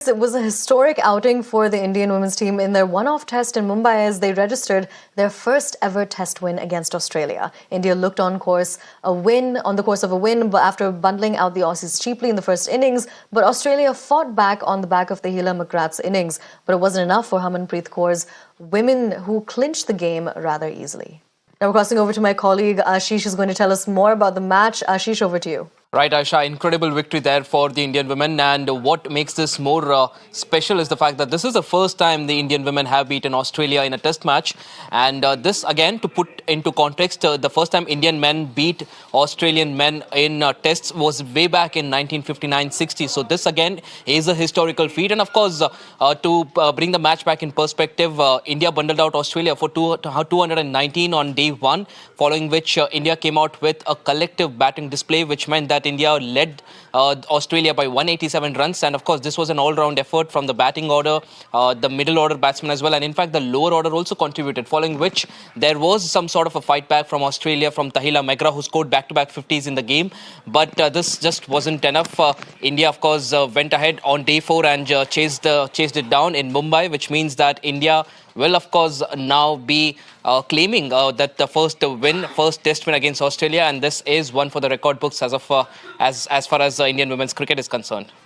It was a historic outing for the Indian women's team in their one-off test in Mumbai as they registered their first ever test win against Australia. India looked on the course of a win, but after bundling out the Aussies cheaply in the first innings, but Australia fought back on the back of the Hila McGrath's innings. But it wasn't enough for Harmanpreet Kaur's women, who clinched the game rather easily. Now we're crossing over to my colleague Ashish, who's going to tell us more about the match. Ashish, over to you. Right, Aisha, incredible victory there for the Indian women, and what makes this more special is the fact that this is the first time the Indian women have beaten Australia in a test match, and this again, to put into context, the first time Indian men beat Australian men in tests was way back in 1959-60, so this again is a historical feat. And of course, to bring the match back in perspective, India bundled out Australia for 219 on day one, following which India came out with a collective batting display, which meant that India led Australia by 187 runs. And of course, this was an all-round effort from the batting order, the middle order batsmen as well. And in fact, the lower order also contributed, following which there was some sort of a fight back from Australia, from Tahila Meagre, who scored back-to-back 50s in the game. But this just wasn't enough. India, of course, went ahead on day 4 and chased it down in Mumbai, which means that India will, of course, now be claiming that the first test win against Australia, and this is one for the record books as far as Indian women's cricket is concerned.